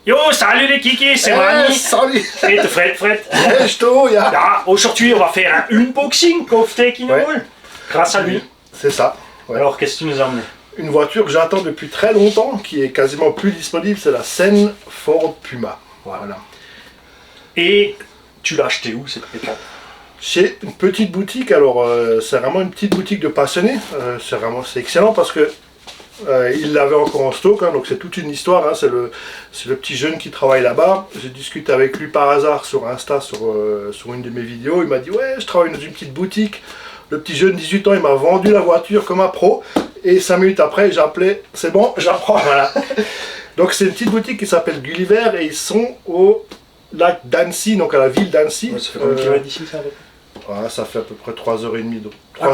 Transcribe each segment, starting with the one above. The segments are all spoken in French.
Yo, salut les kikis, c'est Mani. Salut. Fred. Aujourd'hui, on va faire un unboxing Kofte Kinoul. Grâce à lui. C'est ça. Ouais. Alors, qu'est-ce que tu nous as amené? Une voiture que j'attends depuis très longtemps, qui est quasiment plus disponible, c'est la Sen Ford Puma. Voilà. Et tu l'as acheté où cette pick-up? Chez une petite boutique. Alors, c'est vraiment une petite boutique de passionnés. C'est excellent parce que il l'avait encore en stock, hein, donc c'est toute une histoire. Hein, c'est le petit jeune qui travaille là-bas. J'ai discuté avec lui par hasard sur Insta, sur une de mes vidéos. Il m'a dit ouais, je travaille dans une petite boutique. Le petit jeune, 18 ans, il m'a vendu la voiture comme un pro. Et 5 minutes après, j'ai appelé, c'est bon, j'apprends. Voilà. Donc c'est une petite boutique qui s'appelle Gulliver et ils sont au lac d'Annecy, donc à la ville d'Annecy. Ouais, ça fait combien de kilomètres d'ici ça? Ouais, ça fait à peu près 3h30. Donc, quand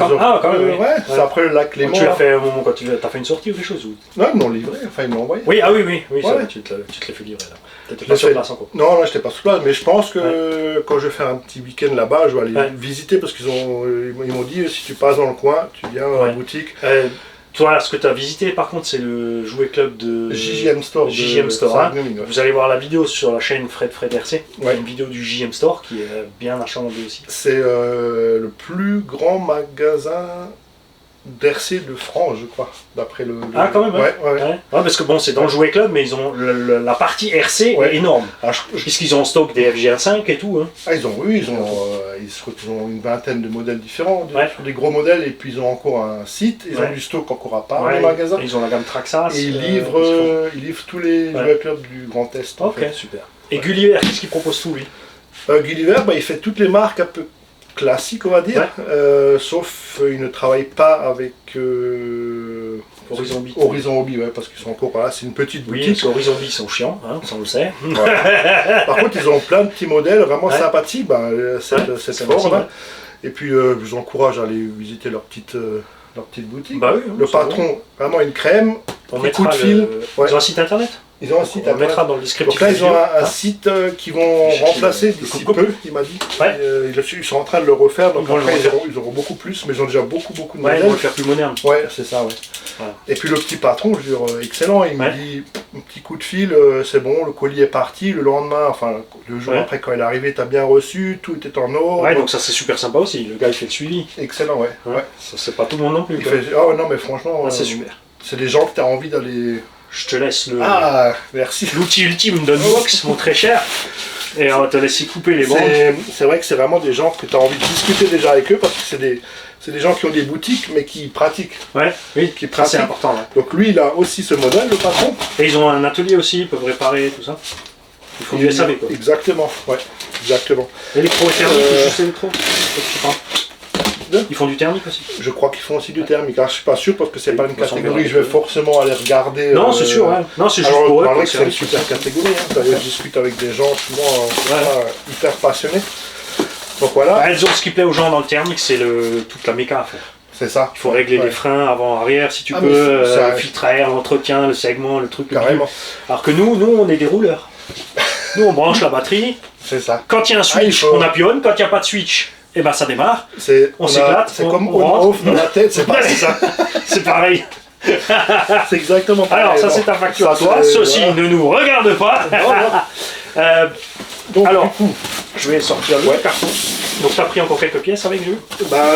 même, oui. Ouais, c'est après le lac Léman. Tu l'as fait au moment quand tu as fait une sortie ou quelque chose ou... Non, ils m'ont livré, enfin ils m'ont envoyé. Oui, ah oui, ouais. ça, tu te l'as fait livrer là. T'étais pas sur place encore. Non, là j'étais pas sur place, mais je pense que quand je vais faire un petit week-end là-bas, je vais aller visiter parce qu'ils m'ont dit si tu passes dans le coin, tu viens à la boutique. Toi, ce que tu as visité par contre, c'est le jouet club de JJM Store. JJM Store. Hein. Vous allez voir la vidéo sur la chaîne Fred RC. Ouais. Une vidéo du JJM Store qui est bien achalandée aussi. C'est le plus grand magasin d'RC de France, je crois, d'après le... Ah, quand même, ouais. Parce que bon, c'est dans le jouet club, mais ils ont la partie RC est énorme. Puisqu'ils ont en stock des FGR5 et tout. Hein. Ah, ils ont une vingtaine de modèles différents, sur des gros modèles, et puis ils ont encore un site, ils ont du stock encore à part, les magasins. Ils ont la gamme Traxxas. Et ils livrent tous les jouets clubs du Grand Est. Ok, super. Et Gulliver, qu'est-ce qu'il propose tout, lui? Gulliver, il fait toutes les marques un peu classique, on va dire, sauf il ne travaille pas avec Horizon Hobby, parce qu'ils sont encore là, c'est une petite boutique. Oui, parce qu'Horizon Hobby, ils sont chiants, hein, ça on le sait. Par contre, ils ont plein de petits modèles vraiment sympathiques, cette Ford. Et puis, je vous encourage à aller visiter leur petite boutique. Le patron, vraiment une crème, coup de fil. Ils ont un site internet? Ils ont un site, on mettra dans le descriptif. Donc là, ils ont un site qu'ils vont remplacer d'ici peu, il m'a dit. Ils sont en train de le refaire, donc après ils auront beaucoup plus, mais ils ont déjà beaucoup de modèles. Ils vont le faire plus moderne. Ouais, c'est ça, Et puis le petit patron, je veux dire, excellent, il me dit, un petit coup de fil, c'est bon, le colis est parti, le lendemain, enfin le jour après quand il est arrivé, t'as bien reçu, tout était en ordre. Ouais, donc ça c'est super sympa aussi, le gars il fait le suivi. Excellent, Ça c'est pas tout le monde non plus. Ah non, mais franchement, c'est super. C'est des gens que t'as envie d'aller... Je te laisse merci. L'outil ultime d'unbox, mon très cher. Et on va te laisser couper les bandes. C'est vrai que c'est vraiment des gens que tu as envie de discuter déjà avec eux parce que c'est des gens qui ont des boutiques mais qui pratiquent. Oui, c'est important. Donc lui, il a aussi ce modèle, le patron. Et ils ont un atelier aussi, ils peuvent réparer tout ça. Ils font du SAV quoi. Exactement, exactement. Électro-thermique, juste électro. Ils font du thermique aussi. Je crois qu'ils font aussi du thermique. Alors, je suis pas sûr parce que c'est pas une catégorie que je vais forcément aller regarder. Non, c'est sûr. Non, c'est juste pour eux. C'est une super catégorie. Je discute avec des gens souvent hyper passionnés. Donc voilà. Ce qui plaît aux gens dans le thermique, c'est toute la méca à faire. C'est ça. Il faut régler les freins avant-arrière si tu peux, le filtre à air, l'entretien, le segment, le truc. Carrément. Alors que nous, on est des rouleurs. Nous, on branche la batterie. C'est ça. Quand il y a un switch, on appionne. Quand il n'y a pas de switch, et ça démarre, on s'éclate. C'est comme on-off dans la tête, c'est pas ça. C'est pareil. C'est exactement pareil. Alors ça c'est ta facture à toi, ceci ne nous regarde pas. Donc, alors, du coup, je vais sortir le carton. Donc tu as pris encore quelques pièces avec Jules?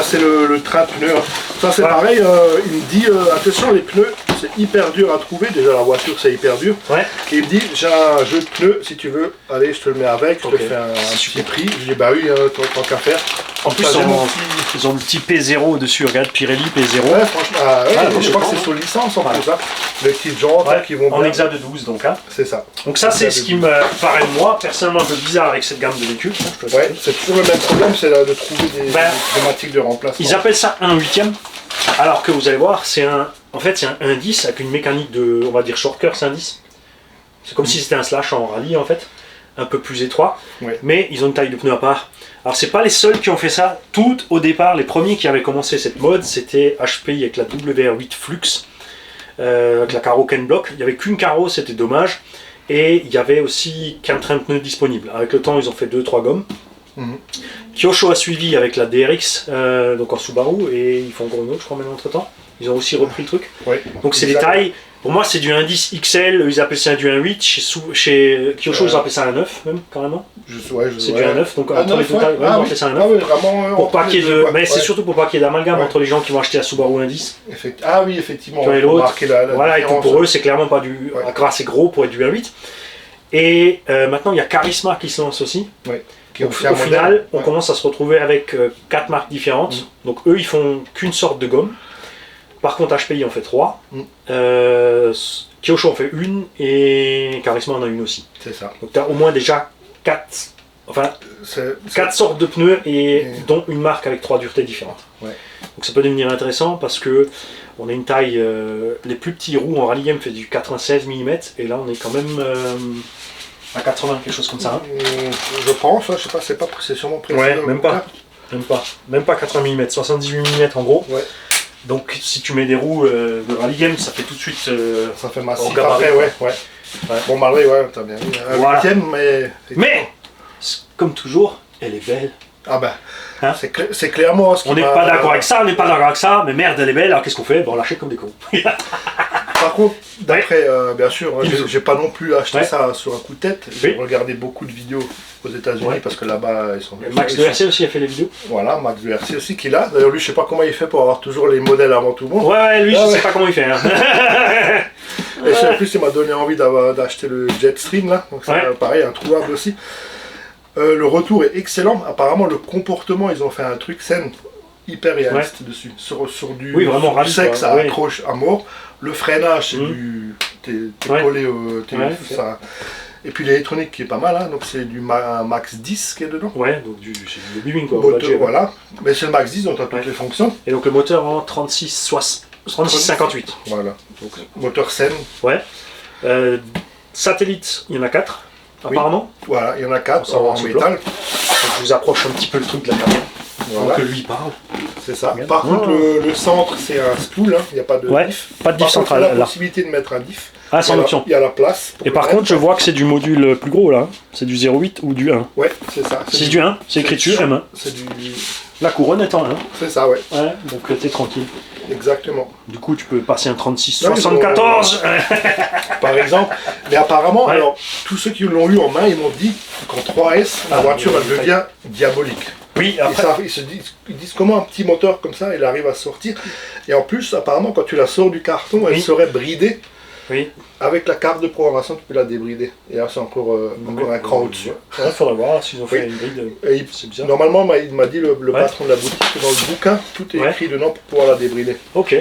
C'est le train de pneus. Ça c'est pareil, il me dit attention les pneus, c'est hyper dur à trouver, déjà la voiture c'est hyper dur. Et il me dit j'ai un jeu de pneus si tu veux, allez je te le mets avec, je te fais un petit prix. Je dis bah oui, tant qu'à faire. En plus ils ont le petit P0 dessus, regarde Pirelli P0. Ouais, franchement, je crois que c'est sur licence en plus ça. Les petites jantes qui vont bien. En hexa de 12 donc. C'est ça. Donc ça c'est ce qui me paraît moi personnellement un peu bizarre avec cette gamme de véhicules. C'est toujours le même problème, c'est de trouver des thématiques de remplacement. Ils appellent ça un 8e, alors que vous allez voir, c'est un 1.10 avec une mécanique de, on va dire, short c'est un 10. C'est comme si c'était un slash en rallye en fait, un peu plus étroit, mais ils ont une taille de pneu à part. Alors c'est pas les seuls qui ont fait ça, tout au départ, les premiers qui avaient commencé cette mode, c'était HPI avec la WR8 Flux, avec la carreau Ken Block. Il n'y avait qu'une carreau, c'était dommage, et il y avait aussi qu'un train de pneus disponible. Avec le temps, ils ont fait 2-3 gommes. Kyosho a suivi avec la DRX, donc en Subaru, et ils font encore une autre, je crois, maintenant entre temps. Ils ont aussi repris le truc. Donc c'est des tailles Pour moi, c'est du 1.10 XL, ils appellent ça du 1.8. Chez Kyosho, ils appellent ça un 9, même, carrément. C'est du 1.9, donc entre les deux tailles, on appelle ça un 9. Ah oui, vraiment. Pour pas qu'il y ait de... Mais c'est surtout pour pas qu'il y ait d'amalgame entre les gens qui vont acheter la Subaru 1.10. Ah oui, effectivement. Et l'autre. Voilà, et pour eux, c'est clairement pas du... Encore assez gros pour être du 1.8. Et maintenant, il y a Charisma qui se lance aussi. Au final, on commence à se retrouver avec 4 marques différentes. Donc eux, ils font qu'une sorte de gomme. Par contre, HPI en fait 3. Kyosho en fait une et Charisma en a une aussi. C'est ça. Donc tu as au moins déjà 4 sortes de pneus dont une marque avec 3 duretés différentes. Donc ça peut devenir intéressant parce que on a une taille, les plus petits roues en rallye game fait du 96 mm et là on est quand même à 80, quelque chose comme ça. Je pense, je sais pas, c'est sûrement précis. Ouais, même pas 80 mm, 78 mm en gros. Donc si tu mets des roues de rallye game, ça fait tout de suite. Ça fait massif. Après, Bon, malgré, t'as bien vu. Voilà. Mais, comme toujours, elle est belle. Ah ben, c'est clairement ce qui on n'est pas d'accord avec ça, mais merde, elle est belle, alors qu'est-ce qu'on fait? On l'achète comme des cons. Par contre, d'après, bien sûr, j'ai pas non plus acheté ça sur un coup de tête. J'ai regardé beaucoup de vidéos aux États-Unis parce que là-bas, ils sont. Max de RC aussi a fait les vidéos. Voilà, Max de RC aussi qui l'a. D'ailleurs, lui, je sais pas comment il fait pour avoir toujours les modèles avant tout le monde. Ouais, lui, je sais pas comment il fait. Et en plus, il m'a donné envie d'acheter le Jetstream là. Donc, c'est pareil, introuvable aussi. Le retour est excellent. Apparemment, le comportement, ils ont fait un truc scène hyper réaliste dessus. Sur du sec, ça accroche à mort. Le freinage, c'est du. T'es collé au. Ça. Et puis l'électronique qui est pas mal, donc c'est du Max 10 qui est dedans. Ouais, donc c'est du biming quoi. Voilà. Mais c'est le Max 10, donc t'as toutes les fonctions. Et donc le moteur en 36-58. Voilà. Donc moteur scène. Ouais. Satellite, il y en a 4. Apparemment. Voilà, il y en a 4 en métal. Donc, je vous approche un petit peu le truc de la caméra. Voilà. Que lui parle. C'est ça. Par contre, le centre, c'est un spool, il n'y a pas de diff. Pas de diff central. Il y a la possibilité de mettre un diff. Ah, c'est en option. Il y a la place. Et par contre, je vois que c'est du module plus gros là. C'est du 0.8 ou du 1. Ouais, c'est ça. C'est du 1, c'est écrit dessus M1. C'est du. La couronne est en 1. C'est ça, ouais. Donc t'es tranquille. Exactement. Du coup, tu peux passer un 36-74. Par exemple. Mais apparemment, alors, tous ceux qui l'ont eu en main, ils m'ont dit qu'en 3S, la voiture, elle devient diabolique. Oui, après. Ils disent comment un petit moteur comme ça, il arrive à sortir. Et en plus, apparemment, quand tu la sors du carton, elle serait bridée. Oui. Avec la carte de programmation, tu peux la débrider. Et là, c'est encore un cran au-dessus. Il faudra voir s'ils ont fait une bride. C'est bizarre. Normalement, il m'a dit le patron de la boutique que dans le bouquin, tout est écrit dedans pour pouvoir la débrider. Ok.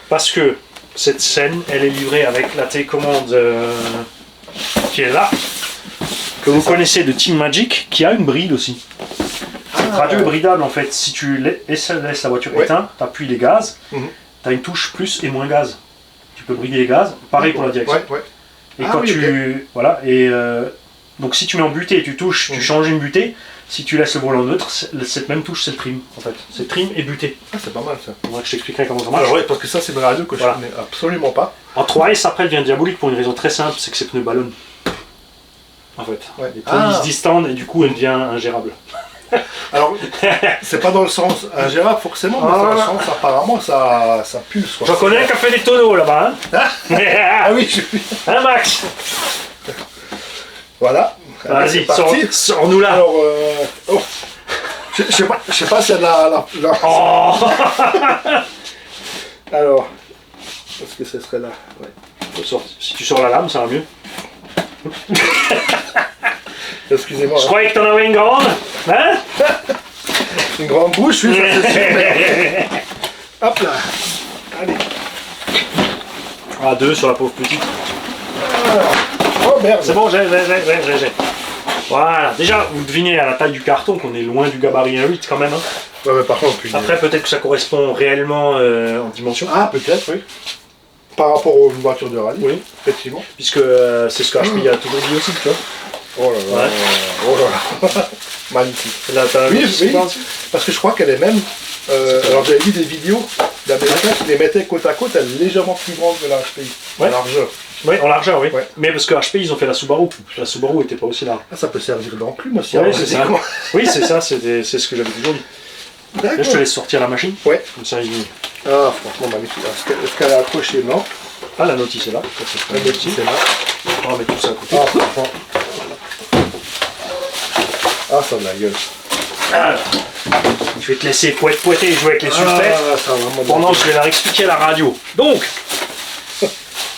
Parce que cette scène, elle est livrée avec la télécommande qui est là, que vous connaissez de Team Magic, qui a une bride aussi. Cette radio est bridable en fait. Si tu laisses la voiture éteinte, tu appuies les gaz, tu as une touche plus et moins gaz. Tu peux brider les gaz, pareil pour la direction. Et quand voilà, et donc si tu mets en butée et tu touches, tu changes une butée. Si tu laisses le volant neutre, cette même touche c'est le trim en fait. C'est trim et butée. Ah, c'est pas mal ça. Moi je t'expliquerai comment ça marche. Alors, parce que ça c'est une radio que je connais absolument pas. En 3S après elle devient diabolique pour une raison très simple, c'est que ses pneus ballonnent. En fait. Les pneus ils se distendent et du coup elle devient ingérable. Alors, c'est pas dans le sens ingérable forcément, mais dans le sens apparemment ça pulse. J'en connais un qui a fait des tonneaux là-bas. Ah oui, je suis. Hein Max? Voilà. Vas-y, sors-nous là. Alors, je sais pas s'il y a de la... Oh. Alors, est-ce que ce serait là? Si tu sors la lame, ça va mieux. Excusez-moi. Je croyais que t'en avais une grande. Hein? Une grande bouche, oui, ça c'est sûr. Hop là. Allez. Ah, 2 sur la pauvre petite. Oh merde. C'est bon, j'ai. Voilà. Déjà, vous devinez à la taille du carton qu'on est loin du gabarit 1.8 quand même. Hein. Ouais, mais par contre, après, peut-être que ça correspond réellement en dimension. Ah, peut-être, oui. Par rapport aux voitures de rallye. Oui, effectivement. Puisque c'est ce que HPI a toujours dit aussi, tu vois. Oh là là, oh là là. Magnifique. Là, oui, parce que je crois qu'elle est même. Alors j'avais vu des vidéos d'Américains qui les mettaient côte à côte, elle est légèrement plus grande que la HPI, en largeur. Oui, en largeur, oui. Ouais. Mais parce que HPI, ils ont fait la Subaru. La Subaru n'était pas aussi large. Ah, ça peut servir d'enclume aussi. Oui, c'est ça. Oui, c'est ça, c'est ce que j'avais toujours dit. Là, je te laisse sortir la machine. Ouais. Comme ça, il... Ah, franchement magnifique. Est-ce qu'elle est accrochée? Non. Ah, la notice est là. La notice est là. On va mettre tout ça à côté. Ah, franchement. Ah, ça a de la gueule. Alors, je vais te laisser poêter et jouer avec les suspects pendant que je vais leur expliquer la radio. Donc,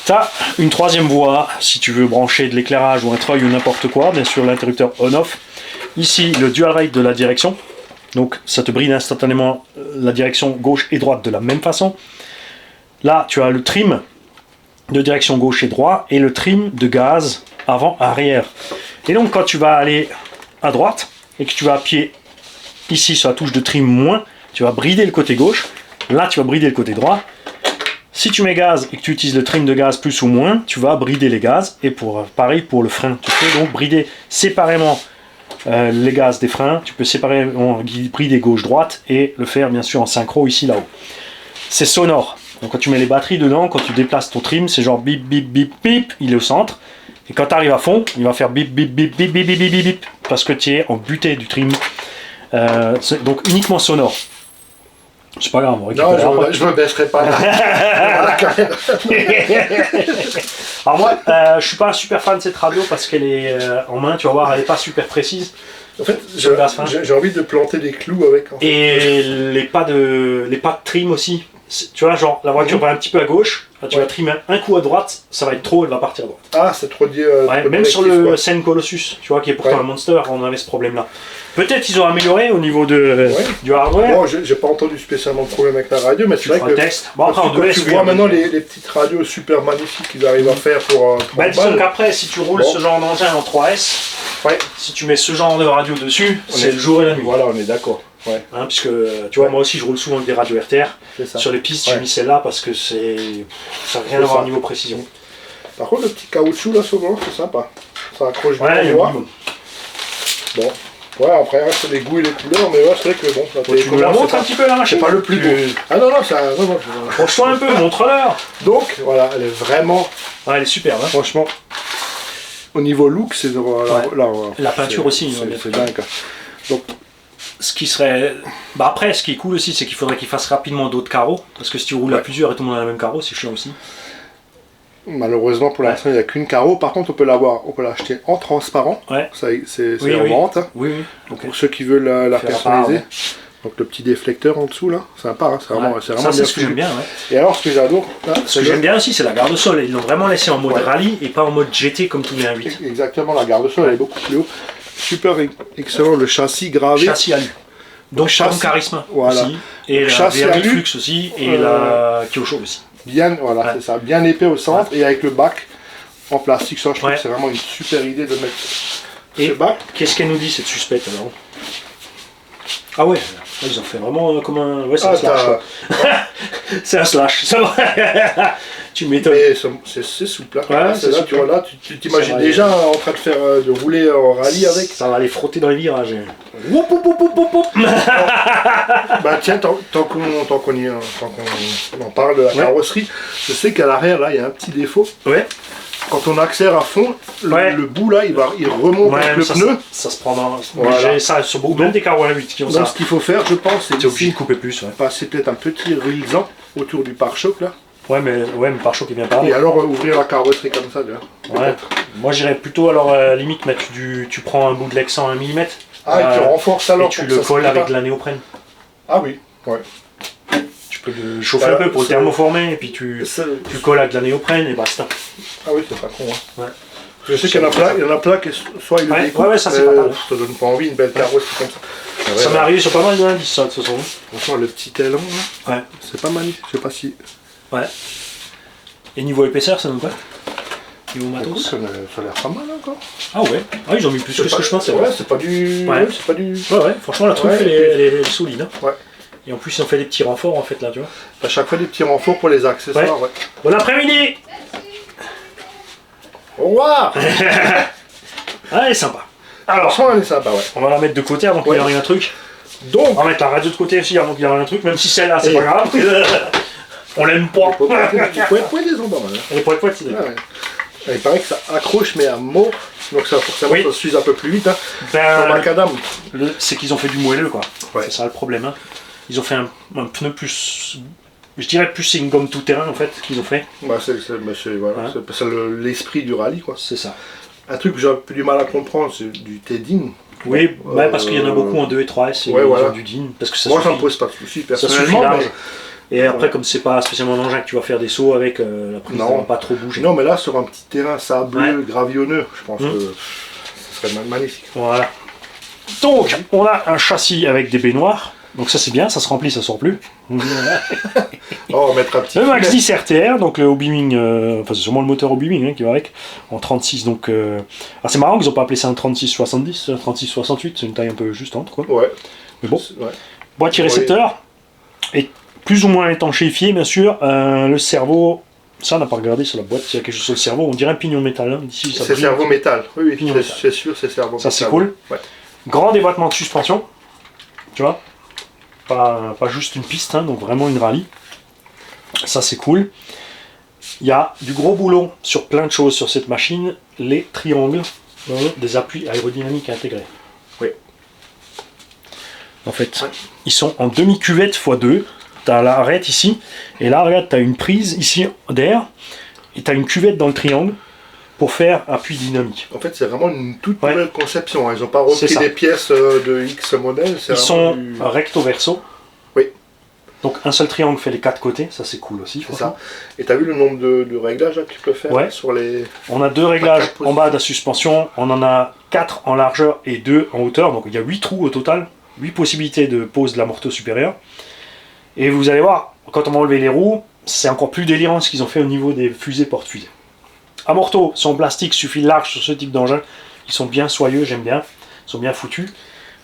tu as une troisième voie si tu veux brancher de l'éclairage ou un treuil ou n'importe quoi. Bien sûr, l'interrupteur on-off. Ici, le dual rate de la direction. Donc, ça te bride instantanément la direction gauche et droite de la même façon. Là, tu as le trim de direction gauche et droite et le trim de gaz avant-arrière. Et donc, quand tu vas aller à droite et que tu vas appuyer ici sur la touche de trim moins, tu vas brider le côté gauche. Là, tu vas brider le côté droit. Si tu mets gaz et que tu utilises le trim de gaz plus ou moins, tu vas brider les gaz. Et pareil pour le frein. Tu peux donc brider séparément les gaz des freins. Tu peux séparément brider gauche-droite et le faire bien sûr en synchro ici là-haut. C'est sonore. Donc quand tu mets les batteries dedans, quand tu déplaces ton trim, c'est genre bip bip bip bip, il est au centre. Et quand tu arrives à fond, il va faire bip bip bip bip bip bip bip bip parce que tu es en butée du trim. Donc uniquement sonore. C'est pas grave, on récupère. Non, je me baisserai pas. Alors moi, je suis pas un super fan de cette radio parce qu'elle est en main, tu vas voir, elle est pas super précise. En fait, j'ai envie de planter des clous avec. En fait. Et les pas de trim aussi. Tu vois, genre la voiture va un petit peu à gauche, là, tu vas trimer un coup à droite, ça va être trop, elle va partir à droite. Ah, c'est trop dit. Même sur le Sen Colossus, tu vois, qui est pourtant un Monster, on avait ce problème-là. Peut-être ils ont amélioré au niveau du hardware. Bon, j'ai pas entendu spécialement de problème avec la radio, mais c'est vrai que test. Bon, après, quand tu vois maintenant les petites radios super magnifiques qu'ils arrivent à faire pour disons qu'après, si tu roules ce genre d'engin en 3S, si tu mets ce genre de radio dessus, c'est le jour et la nuit. Voilà, on est d'accord. Ouais. Hein, puisque tu vois, moi aussi je roule souvent avec des radios RTR. Sur les pistes, j'ai mis celle-là parce que ça n'a rien à voir au niveau précision. Par contre, le petit caoutchouc là, souvent, c'est sympa. Ça accroche bien. Bon. Ouais, après, c'est les goûts et les couleurs, mais ouais, c'est vrai que bon. Tu nous la montres un petit peu la machine. C'est pas le plus beau. Ah non, ça. Franchement, un peu, montre-leur. Donc, voilà, elle est vraiment. Ouais, elle est superbe. Hein. Franchement, au niveau look, c'est. La peinture aussi, c'est dingue. Donc, ce qui serait. Après, ce qui est cool aussi, c'est qu'il faudrait qu'il fasse rapidement d'autres carreaux. Parce que si tu roules à plusieurs et tout le monde a le même carreau, c'est chiant aussi. Malheureusement, pour l'instant, il n'y a qu'une carreau. Par contre, on peut l'acheter en transparent. Ouais. C'est en vente. Hein. Oui. Okay. Pour ceux qui veulent la personnaliser. Donc, le petit déflecteur en dessous, là. Sympa, hein. C'est vraiment ça, bien. C'est ce que j'aime bien. Et alors, ce que j'adore. Ce que j'aime bien aussi, c'est la garde-sol. Ils l'ont vraiment laissé en mode rallye et pas en mode GT comme tous les 1.8. Exactement, la garde-sol, elle est beaucoup plus haut. Super excellent, le châssis gravé. Châssis alu. Donc, châssis charisme aussi. Et la Veriflux aussi. Et la Kyosho aussi. Bien, voilà, c'est ça, bien épais au centre et avec le bac en plastique. Ça, je trouve que c'est vraiment une super idée de mettre ce bac. Qu'est-ce qu'elle nous dit cette suspecte alors? Ah ouais, ils ont fait vraiment comme un. Ouais, c'est un slash. C'est un slash, ça va. Tu m'étonnes. C'est souple. Là, tu vois, là, tu t'imagines déjà en train de faire de rouler en rallye avec. Ça va les frotter dans les virages. Bah tiens, tant qu'on en parle de la carrosserie, je sais qu'à l'arrière là, il y a un petit défaut. Ouais. Quand on accélère à fond, le bout là, il remonte avec le pneu. Ça se prend dans. J'ai ça sur beaucoup, même des carreaux à 8 qui ont ça. Donc ce qu'il faut faire, je pense, c'est obligé de couper plus. passer peut-être un petit ruisant autour du pare-choc là. Ouais, mais le pare-choc est bien pas. Et alors ouvrir la carrosserie comme ça, déjà. Ouais. Moi j'irais plutôt alors limite mettre tu prends un bout de Lexan 1 mm. Ah, et tu renforces alors. Et tu le colles avec de la néoprène. Ah oui, ouais. Tu peux le chauffer un peu pour le thermoformer et puis tu colles avec de la néoprène et basta. Ah oui, c'est pas con. Hein. Ouais. Je sais qu'il y en a plein qui soit ils le découpent. Ouais, ça c'est pas mal. Ça donne pas envie, une belle carrosserie comme ça. Ça m'est arrivé sur pas mal d'indices, ça, de toute façon. Franchement, le petit élan là, ouais. C'est pas magnifique, je sais pas si. Ouais. Et niveau épaisseur, ça donne quoi? Niveau matos? Ça a l'air pas mal encore. Ah ouais? Ah, ils ont mis plus que ce que je pensais. Ouais, c'est pas du. Ouais, c'est pas du. Ouais, franchement, la truffe, elle est solide. Hein. Ouais. Et en plus, ils ont fait des petits renforts en fait là, tu vois. À chaque fois, des petits renforts pour les accessoires. Ouais. Bon après-midi! Au revoir! Elle est sympa. Alors, elle est sympa, ouais. On va la mettre de côté avant qu'il y ait un truc. Donc, on va mettre la radio de côté aussi avant qu'il y ait un truc, même si celle-là, c'est pas grave. On l'aime pas. Il faut des endroits. Elle est poète, c'est d'accord. Il paraît que ça accroche, mais à mort. Donc ça, forcément, ça s'use un peu plus vite. Hein. Ben, macadam. C'est qu'ils ont fait du moelleux, quoi. Ouais. C'est ça le problème. Hein. Ils ont fait un pneu plus je dirais plus c'est une gomme tout-terrain en fait qu'ils ont fait. Bah, c'est l'esprit du rallye, quoi. C'est ça. Un truc que j'ai un peu du mal à comprendre, c'est du T-Din. Oui, parce qu'il y en a beaucoup en 2 et 3S, et ouais, voilà. du DIN. Parce que ça moi, ça me pose pas de soucis, personnellement. Ça suffit large. Et après, comme c'est pas spécialement un engin que tu vas faire des sauts avec, la prise ne va pas trop bouger. Non, mais là, sur un petit terrain sableux, gravillonneux, je pense que ce serait magnifique. Voilà. Donc, on a un châssis avec des baignoires. Donc ça c'est bien, ça se remplit, ça sort plus. On va mettre un petit. Le Max 10 RTR, donc le Obi-Wing, enfin c'est sûrement le moteur Obi-Wing qui va avec, en 36. Donc, ah, c'est marrant qu'ils n'ont pas appelé ça un 36-70, un 36-68, c'est une taille un peu juste entre quoi. Ouais. Mais bon. Ouais. Boîtier récepteur, et plus ou moins étanchéifié bien sûr. Le cerveau, ça on n'a pas regardé sur la boîte, s'il y a quelque chose sur le cerveau, on dirait un pignon métal. Hein. Ici, c'est cerveau métal, oui, c'est sûr, c'est cerveau métal. Ça c'est cool. Ouais. Grand déboîtement de suspension, tu vois. Pas juste une piste, hein, donc vraiment une rallye. Ça c'est cool. Il y a du gros boulot sur plein de choses sur cette machine. Les triangles, des appuis aérodynamiques intégrés. Oui. En fait, ils sont en demi-cuvette x2. Tu as l'arête ici. Et là, regarde, tu as une prise ici d'air. Et tu as une cuvette dans le triangle pour faire appui dynamique. En fait, c'est vraiment une toute nouvelle conception. Ils n'ont pas repris des pièces de X modèle. Ils sont recto verso. Oui. Donc un seul triangle fait les 4 côtés, ça c'est cool aussi. C'est ça. Et tu as vu le nombre de réglages là, que tu peux faire sur les... On a 2 réglages en bas de la suspension, on en a 4 en largeur et 2 en hauteur. Donc il y a 8 trous au total, 8 possibilités de pose de l'amorto supérieur. Et vous allez voir, quand on va enlever les roues, c'est encore plus délirant ce qu'ils ont fait au niveau des fusées porte-fusées. Amortos sont en plastique, suffit large sur ce type d'engin. Ils sont bien soyeux, j'aime bien. Ils sont bien foutus.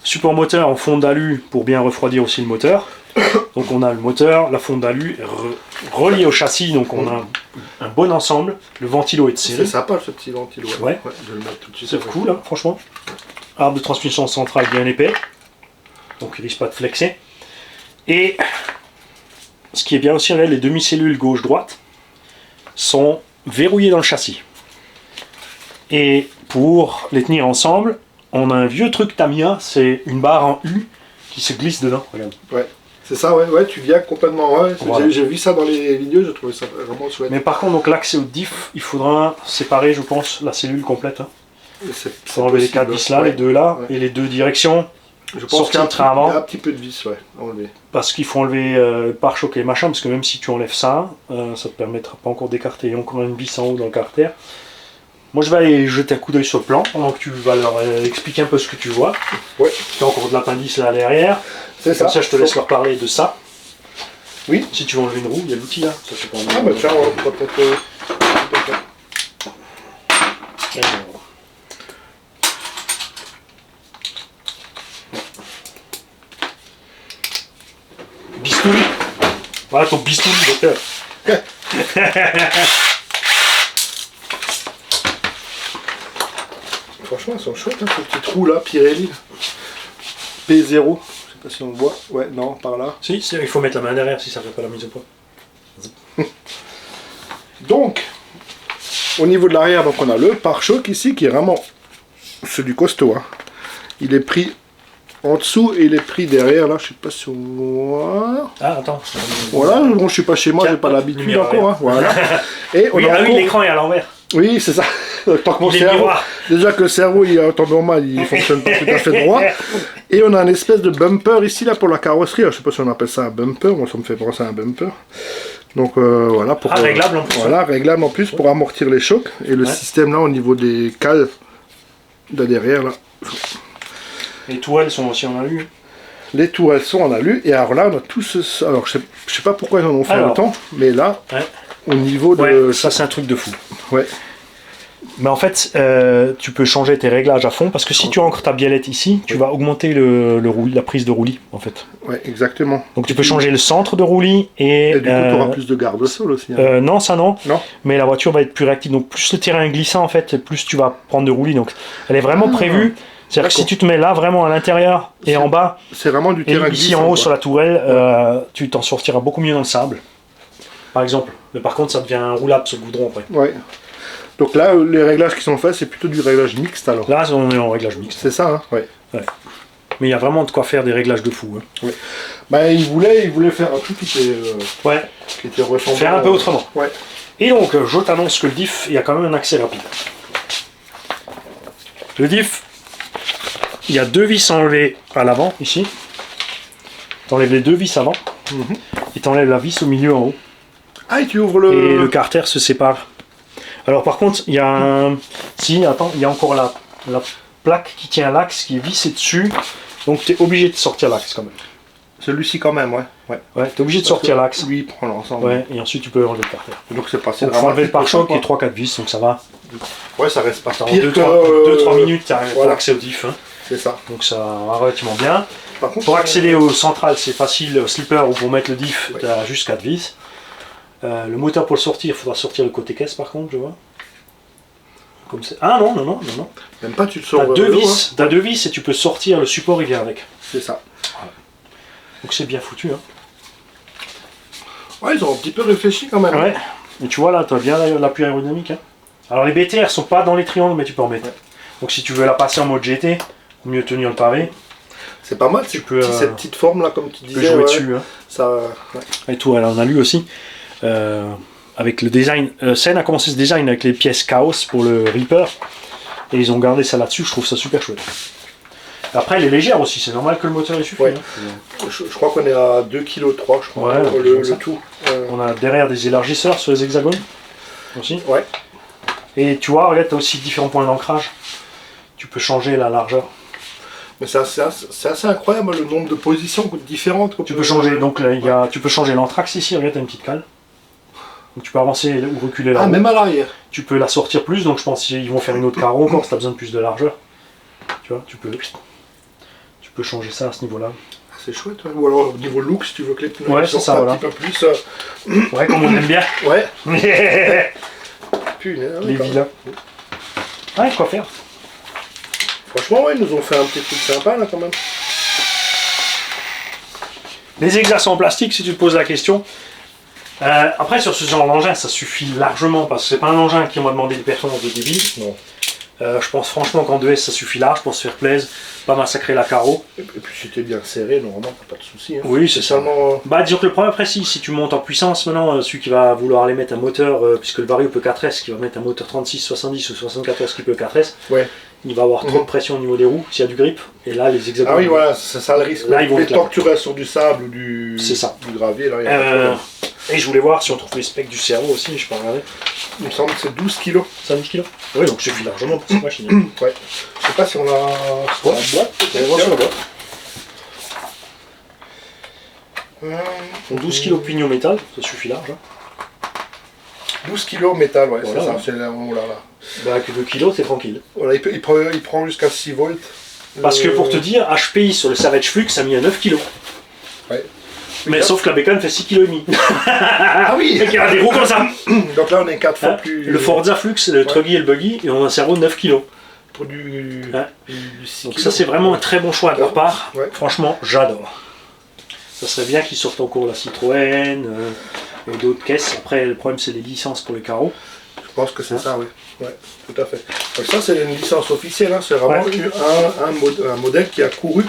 Support moteur en fond d'alu pour bien refroidir aussi le moteur. Donc on a le moteur, la fonte d'alu reliée au châssis, donc on a un bon ensemble. Le ventilo est de série. C'est sympa ce petit ventilo. Ouais. Je vais le mettre tout de suite. C'est cool, hein, franchement. Arbre de transmission centrale bien épais. Donc il risque pas de flexer. Et ce qui est bien aussi, les demi-cellules gauche-droite sont verrouillées dans le châssis. Et pour les tenir ensemble, on a un vieux truc Tamiya, c'est une barre en U qui se glisse dedans. Regarde. Ouais, c'est ça, ouais, tu viens complètement. Ouais, voilà. J'ai vu ça dans les vidéos, je trouvais ça vraiment chouette. Mais par contre, donc l'accès au diff, il faudra séparer, je pense, la cellule complète. Hein. C'est enlever les 4 vis là, les 2 là, et les 2 directions. Je pense qu'il y a un petit peu de vis, enlever. Parce qu'il faut enlever le pare-choc et machin, parce que même si tu enlèves ça, ça te permettra pas encore d'écarter encore une vis en haut dans le carter. Moi je vais aller jeter un coup d'œil sur le plan, pendant que tu vas leur expliquer un peu ce que tu vois. Ouais. Tu as encore de l'appendice là derrière. C'est ça. Comme ça je te laisse leur parler de ça. Oui. Si tu veux enlever une roue, il y a l'outil là. Ça, c'est pas ah bah tiens, on va peut-être... Bistouri. Voilà ton bistouri, docteur. Franchement, ils sont chouettes, hein, ce petit trou là, Pirelli. P0. Je sais pas si on le voit. Ouais, non, par là. Si, il faut mettre la main derrière si ça fait pas la mise au point. Donc, au niveau de l'arrière, donc on a le pare-choc ici qui est vraiment celui costaud. Hein. Il est pris en dessous et il est pris derrière, là, je sais pas si on voit. Ah, attends. Voilà, bon, je suis pas chez moi, j'ai pas l'habitude encore. Hein, voilà. Et on a oui, l'écran est à l'envers. Oui, c'est ça. Tant que mon cerveau, déjà que le cerveau, il est en temps normal, il fonctionne pas tout à fait droit. Et on a une espèce de bumper ici, là, pour la carrosserie. Alors, je sais pas si on appelle ça un bumper, moi ça me fait penser à un bumper. Donc voilà. Pour, réglable en plus. Voilà, réglable en plus pour amortir les chocs. Et le système là, au niveau des cales de derrière, là. Les tourelles sont aussi en alu. Les tourelles sont en alu. Et alors là, on a tout ce... Alors, je sais pas pourquoi ils en ont fait autant, mais là, au niveau de... ça, c'est un truc de fou. Ouais. Mais en fait, tu peux changer tes réglages à fond, parce que si tu ancres ta biellette ici, tu vas augmenter la prise de roulis, en fait. Ouais, exactement. Donc tu peux changer le centre de roulis et du coup, tu auras plus de garde-sol aussi. Hein. Non, ça non. Mais la voiture va être plus réactive. Donc plus le terrain est glissant, en fait, plus tu vas prendre de roulis. Donc elle est vraiment prévue. C'est-à-dire que si tu te mets là, vraiment à l'intérieur et en bas, c'est vraiment du terrain glissant. Ici en haut sur la tourelle, tu t'en sortiras beaucoup mieux dans le sable, par exemple. Mais par contre, ça devient roulable sur le goudron après. Ouais. Donc là, les réglages qui sont faits, c'est plutôt du réglage mixte alors. Là, on est en réglage mixte. C'est ça, hein. Ouais. mais il y a vraiment de quoi faire des réglages de fou. Hein. Oui. Bah, il voulait faire un truc qui était ressemblant. Faire un peu autrement. Ouais. Et donc, je t'annonce que le diff, il y a quand même un accès rapide. Le diff, il y a 2 vis enlevées à l'avant, ici. Tu enlèves les 2 vis avant, et tu enlèves la vis au milieu en haut. Ah, et tu ouvres le... Et le carter se sépare. Alors par contre, il y a un... Si, attends, il y a encore la plaque qui tient l'axe, qui est vissée dessus. Donc tu es obligé de sortir l'axe quand même. Celui-ci quand même, ouais. Ouais, tu es obligé de sortir l'axe. Lui, il prend l'ensemble. Ouais, et ensuite tu peux enlever le carter. Donc c'est passé. Donc il faut enlever le pare-choc et 3-4 vis, donc ça va. Ouais, ça reste pas En pire 2-3 minutes, tu as voilà. l'accès au diff. Hein. C'est ça. Donc ça va relativement bien. Par contre, Pour accéder au central, c'est facile. Au slipper ou pour mettre le diff, tu as juste 4 vis. Le moteur pour le sortir, il faudra sortir le côté caisse par contre, je vois. Comme ah non. Même pas, tu le sors. T'as 2 vis, hein. T'as 2 vis et tu peux sortir, le support il vient avec. C'est ça. Voilà. Donc c'est bien foutu. Hein. Ouais, ils ont un petit peu réfléchi quand même. Ouais. Et tu vois là, tu as bien l'appui aérodynamique. Hein. Alors les BTR sont pas dans les triangles, mais tu peux en mettre. Ouais. Donc si tu veux la passer en mode GT, mieux tenir le pavé. C'est pas mal, cette petite forme là, comme tu disais. Tu peux jouer dessus. Hein. Ça, Et tout, alors, on a lu aussi. Avec le design, Sen a commencé ce design avec les pièces Chaos pour le Reaper et ils ont gardé ça là-dessus, je trouve ça super chouette. Après elle est légère aussi, c'est normal que le moteur est suffit. Ouais. Hein. Je crois qu'on est à 2,3 kg je crois, ouais, le tout. On a derrière des élargisseurs sur les hexagones aussi. Ouais. Et tu vois, regarde, tu as aussi différents points d'ancrage. Tu peux changer la largeur. Mais c'est assez incroyable le nombre de positions différentes. Tu peux changer, donc là, tu peux changer l'anthrax ici, regarde, tu as une petite cale. Donc tu peux avancer ou reculer là. Ah, même à l'arrière. Tu peux la sortir plus, donc je pense qu'ils vont faire une autre carreau encore si tu as besoin de plus de largeur. Tu vois, tu peux changer ça à ce niveau-là. C'est chouette, ouais. Ou alors au niveau look, si tu veux que les pneus sortent un petit peu plus. Ouais, comme on aime bien. Ouais. Punaise, les villas. Ouais, quoi faire. Franchement, ouais, ils nous ont fait un petit truc sympa là quand même. Les exas en plastique, si tu te poses la question. Après, sur ce genre d'engin, ça suffit largement parce que c'est pas un engin qui m'a demandé des performances de débile. Non. Je pense franchement qu'en 2S ça suffit large pour se faire plaisir, pas massacrer la carreau. Et puis si t'es bien serré, normalement t'as pas de soucis. Hein. Oui, c'est ça. Bah disons que le problème précis, si tu montes en puissance maintenant, celui qui va vouloir aller mettre un moteur, puisque le Vario peut 4S, qui va mettre un moteur 36, 70 ou 74 qui peut 4S, ouais. Il va avoir trop de pression au niveau des roues, s'il y a du grip, et là les hexagones... Ah oui, voilà, c'est ça le risque. Là, ils vont mais tant que tu restes sur du sable ou du gravier, là, il y a et je voulais voir si on trouve les specs du cerveau aussi, je peux regarder. Il me semble que c'est 12 kg. C'est 12 kg. Oui, donc suffit largement pour cette machine. Ouais. Je sais pas si on a la boîte, peut-être. Sur la boîte. 12 kg pignon métal, ça suffit large. Hein. 12 kg métal, ouais, voilà, c'est ça. Ouais. C'est là, oh là, là. Bah, avec 2 kg, c'est tranquille. Voilà, il prend jusqu'à 6 volts. Parce que pour te dire, HPI sur le Savage Flux, ça a mis à 9 kg. Ouais. Mais sauf que la bécane fait 6,5 kg. Ah oui. Et qu'il y a des roues comme ça. Donc là, on est 4 fois plus... Le Forza Flux, le Truggy et le Buggy, et on a un cerveau de 9 kg. Pour du 6 Donc ça, c'est vraiment un très bon choix de leur part. Ouais. Franchement, j'adore. Ça serait bien qu'ils sortent encore la Citroën et d'autres caisses. Après, le problème, c'est les licences pour les carreaux. Je pense que c'est ça, oui. Ouais, tout à fait. Donc ça, c'est une licence officielle. Hein. C'est vraiment un modèle qui a couru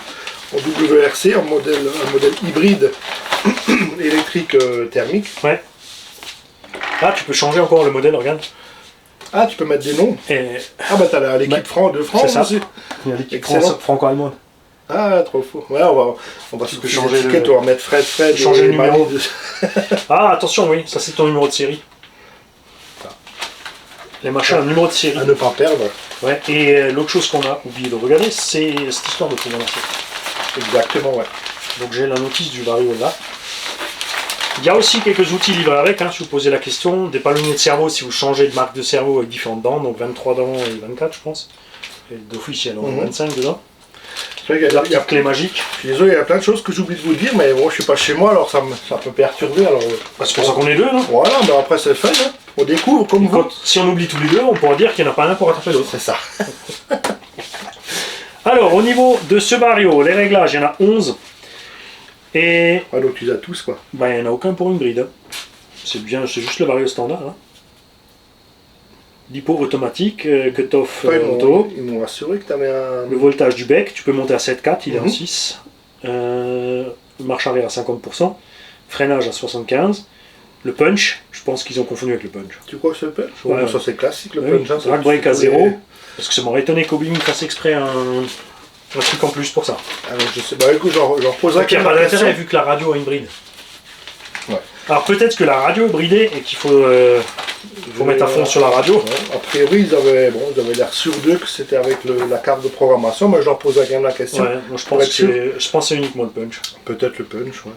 en WRC, un modèle hybride électrique thermique. Ouais. Ah, tu peux changer encore le modèle, regarde. Ah, tu peux mettre des noms. Ah, bah t'as l'équipe de France aussi. Il y a l'équipe franco-allemande. Ah, trop fou. Ouais, on va tu changer l'étiquette, on va mettre Fred. Changer le numéro. Ah, attention, oui, ça c'est ton numéro de série. Les machins, le numéro de série. À ne pas perdre. Ouais, et l'autre chose qu'on a oublié de regarder, c'est cette histoire de programmation. Exactement, ouais. Donc j'ai la notice du Vario là. Il y a aussi quelques outils livrés avec, hein, si vous posez la question. Des palonniers de cerveau si vous changez de marque de cerveau avec différentes dents, donc 23 dents et 24 je pense. Et d'office il y en a 25 dedans. Il y a la clé magique. Je suis désolé, il y a plein de choses que j'oublie de vous dire, mais bon, je suis pas chez moi, alors ça peut perturber. Alors... C'est pour ça qu'on est deux, non? Voilà, mais après c'est fun, hein. On découvre comme vous. Si on oublie tous les deux, on pourra dire qu'il n'y en a pas un pour rattraper l'autre. C'est ça. Alors, au niveau de ce Vario, les réglages, il y en a 11. Et... Ah, donc tu les as tous, quoi. Bah, il n'y en a aucun pour une bride. Hein. C'est juste le Vario standard. Hein. Lipo automatique, cut-off Toi, auto. ils m'ont assuré que tu avais un... Le voltage du bec, tu peux monter à 7,4, il est en 6. Marche arrière à 50%. Freinage à 75. Le punch, je pense qu'ils ont confondu avec le punch. Tu crois que c'est le punch? Ouais. Ça c'est classique le Oui, punch. drag brake à 0. Parce que ça m'aurait étonné qu'Obi fasse exprès un truc en plus pour ça. Alors je sais, bah écoute, j'en reposerai Il n'y a pas d'intérêt vu que la radio a une bride. Ouais. Alors peut-être que la radio est bridée et qu'il faut mettre à fond sur la radio. Ouais. A priori, ils avaient l'air sûrs d'eux que c'était avec la carte de programmation, mais je leur poserai quand même la question. Ouais, moi je pense que c'est uniquement le punch. Peut-être le punch, ouais.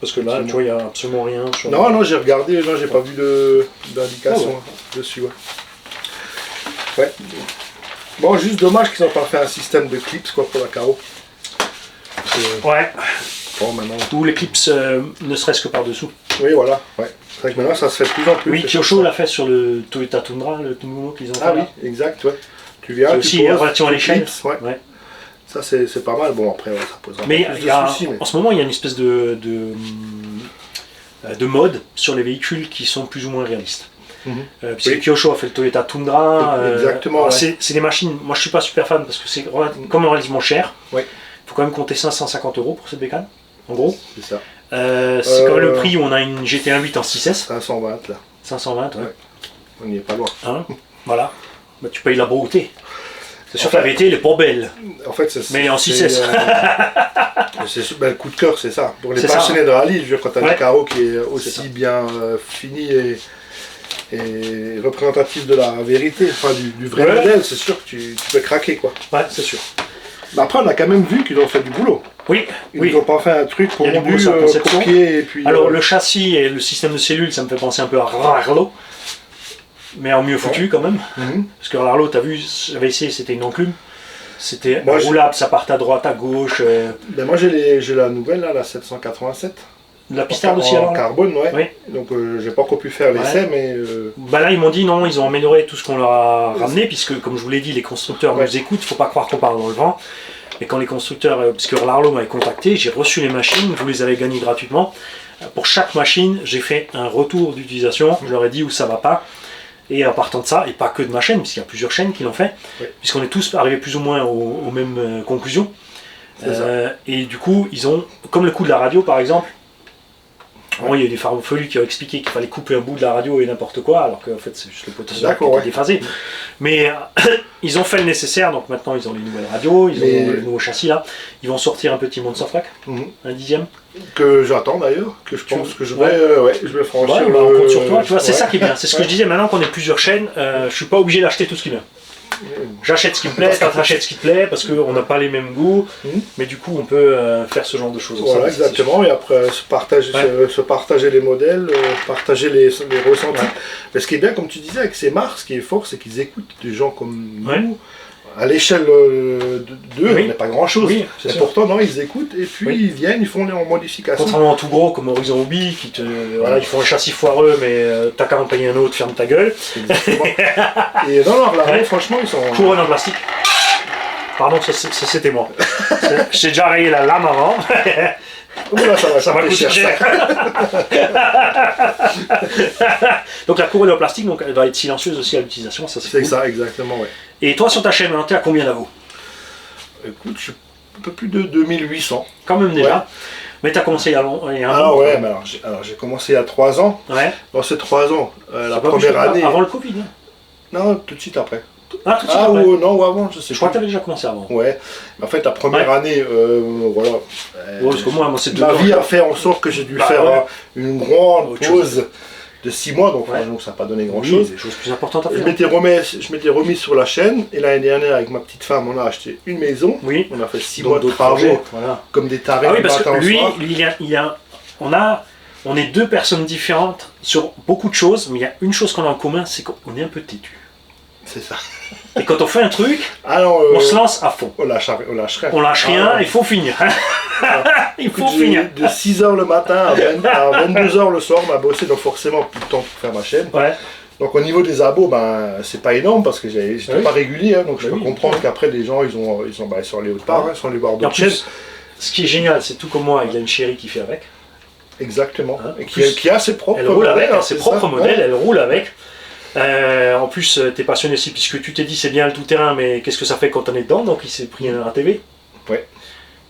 Parce que là, tu vois, il n'y a absolument rien sur... Non, j'ai regardé, là, j'ai pas vu d'indication dessus, ouais. Bon, juste dommage qu'ils n'ont pas fait un système de clips, quoi, pour la carreau. Ouais. Bon, maintenant... Ou les clips, ne serait-ce que par-dessous. Oui, voilà, ouais. C'est vrai que maintenant, ça se fait de plus en plus. Oui, Kyosho l'a fait sur le Toyota Tundra, le tout nouveau qu'ils ont fait. Ah oui, exact, ouais. Tu viens, aussi relation à l'échelle. Ouais. Ça, c'est pas mal. Bon, après, ça posera mais pas plus de soucis. Mais... En ce moment, il y a une espèce de mode sur les véhicules qui sont plus ou moins réalistes. Puisque Kyosho a fait le Toyota Tundra. Exactement. C'est des machines, moi je suis pas super fan parce que c'est comme relativement cher. Il faut quand même compter 550 € pour cette bécane, en gros. C'est ça. C'est quand même le prix où on a une GT1 8 en 6S. 520 là. 520, ouais. On n'y est pas loin. Hein, voilà. Bah, tu payes la beauté. C'est sûr que la VT, elle est pas belle. En fait, mais en 6S. Le coup de cœur, c'est ça. Pour les passionnés de rallye, je veux dire, quand tu as un carreau qui est aussi bien fini et représentatif de la vérité, enfin du vrai modèle, c'est sûr que tu peux craquer, quoi. Ouais, c'est sûr. Mais après, on a quand même vu qu'ils ont fait du boulot. Oui, ils n'ont pas fait un truc pour copier et puis... Alors, le châssis et le système de cellules, ça me fait penser un peu à Rarlo. Mais en mieux foutu quand même. Parce que Rarlo, t'as vu, j'avais essayé, c'était une enclume. C'était roulable, ça partait à droite, à gauche. Ben moi j'ai la nouvelle, là, la 787. La pistarde aussi alors en carbone, oui. Donc j'ai pas encore pu faire l'essai, mais... Bah là ils m'ont dit non, ils ont amélioré tout ce qu'on leur a ramené, puisque comme je vous l'ai dit, les constructeurs nous écoutent, faut pas croire qu'on parle dans le vent. Et quand les constructeurs, parce que Rarlo m'avait contacté, j'ai reçu les machines, vous les avez gagnées gratuitement. Pour chaque machine, j'ai fait un retour d'utilisation, je leur ai dit où ça va pas. Et en partant de ça, et pas que de ma chaîne, puisqu'il y a plusieurs chaînes qui l'ont fait, puisqu'on est tous arrivés plus ou moins aux mêmes conclusions. Et du coup, ils ont, comme le coup de la radio par exemple, bon, il y a eu des farfelus qui ont expliqué qu'il fallait couper un bout de la radio et n'importe quoi, alors qu'en fait c'est juste le potentiel qui était déphasé. Mais ils ont fait le nécessaire, donc maintenant ils ont les nouvelles radios, ils ont le nouveau châssis là. Ils vont sortir un petit Monstertrack, un 10e. Que j'attends d'ailleurs, que je pense que je vais franchir. On compte sur toi, tu vois, c'est ça qui est bien. C'est ce que je disais, maintenant qu'on est plusieurs chaînes, je suis pas obligé d'acheter tout ce qui vient. J'achète ce qui me plaît, toi t'achètes ce qui te plaît, parce qu'on n'a pas les mêmes goûts, mais du coup on peut faire ce genre de choses. Voilà, exactement, et après se partager les modèles, partager les ressentis. Mais ce qui est bien, comme tu disais, avec ces marques, ce qui est fort, c'est qu'ils écoutent des gens comme nous. À l'échelle d'eux, il n'y a pas grand chose. Mais pourtant, non, ils écoutent et puis ils viennent, ils font les modifications. Contrairement à tout gros comme Horizon Hobby, qui ils font un châssis foireux, mais t'as qu'à en payer un autre, ferme ta gueule. Et non, là, franchement, ils sont. Couronne en plastique. Pardon, ça c'était moi. J'ai déjà rayé la lame avant. Là, ça va coûter cher. Donc la couronne en plastique, donc, elle va être silencieuse aussi à l'utilisation. C'est cool. Ça, exactement, ouais. Et toi, sur ta chaîne, t'es à combien d'avos? Écoute, je suis un peu plus de 2800. Quand même déjà. Mais tu as commencé il y a un an. Mais alors j'ai commencé il y a 3 ans. Dans ces 3 ans, la première année... Avant le Covid, non, tout de suite après. Ah, tout de suite après. Non, ou avant, je sais pas. Je crois que tu avais déjà commencé avant. Ouais. En fait, la première année, voilà. Parce que moi c'est 2 ans. Ma vie a fait en sorte que j'ai dû faire une grande pause de 6 mois, donc ça n'a pas donné grand chose. Des choses plus importantes à faire. Je m'étais remis sur la chaîne, et l'année dernière, avec ma petite femme, on a acheté une maison. On a fait 6 mois de travaux, comme des tarés. Ah oui, parce que lui, on est 2 personnes différentes sur beaucoup de choses, mais il y a une chose qu'on a en commun, c'est qu'on est un peu têtu. C'est ça. Et quand on fait un truc, on se lance à fond. On lâche rien. On lâche rien, il faut finir. Il faut finir. De 6h le matin à 22h le soir, on a bossé, donc forcément plus de temps pour faire ma chaîne. Donc au niveau des abos, c'est pas énorme parce que j'étais pas régulier, donc je peux comprendre qu'après les gens ils sont allés autre part, ils sont allés voir d'autres chaînes. Ce qui est génial, c'est tout comme moi, il y a une chérie qui fait avec. Exactement. Et qui a ses propres modèles. Elle roule avec, elle roule avec. En plus, t'es passionné aussi, puisque tu t'es dit c'est bien le tout-terrain, mais qu'est-ce que ça fait quand on est dedans? Donc il s'est pris un TV. Ouais.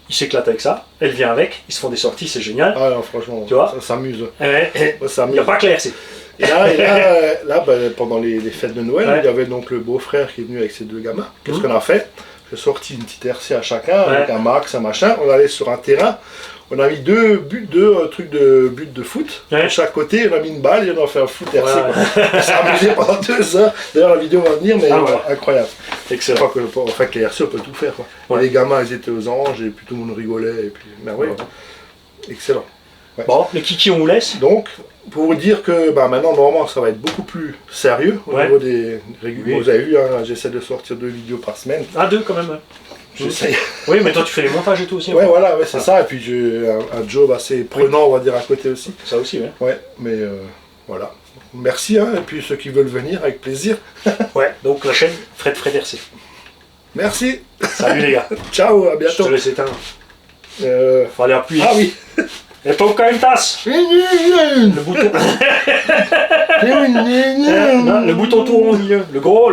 Il s'éclate avec ça, elle vient avec, ils se font des sorties, c'est génial. Ah non, franchement, tu vois, ça s'amuse. Il n'y a pas clair, c'est. Et là pendant les fêtes de Noël, il y avait donc le beau-frère qui est venu avec ses deux gamins. Qu'est-ce qu'on a fait? J'ai sorti une petite RC à chacun, avec un max, un machin. On allait sur un terrain, on a mis deux trucs de but de foot. De chaque côté, on a mis une balle et on a fait un foot RC. On s'est amusé pendant 2 heures. D'ailleurs, la vidéo va venir, mais incroyable. Excellent. En fait, les RC, on peut tout faire. Quoi. Les gamins, ils étaient aux anges, et puis tout le monde rigolait. Et puis, merveilleux. Excellent. Ouais. Bon, les kikis, on vous laisse. Donc, pour vous dire que maintenant, normalement, ça va être beaucoup plus sérieux au niveau des réguliers. Vous avez vu, hein, j'essaie de sortir 2 vidéos par semaine. 2 quand même. J'essaie. Oui, mais toi, tu fais les montages et tout aussi. Ouais, voilà, c'est ça. Et puis, j'ai un job assez prenant, on va dire, à côté aussi. Ça aussi, ouais. Ouais, mais voilà. Merci, hein, et puis ceux qui veulent venir, avec plaisir. Ouais, donc la chaîne Fred RC. Merci. Salut les gars. Ciao, à bientôt. Je te laisse éteindre. Fallait appuyer. Ah oui. Et pas quand une tasse. Le bouton. Non, le bouton tout rond au milieu. Le gros.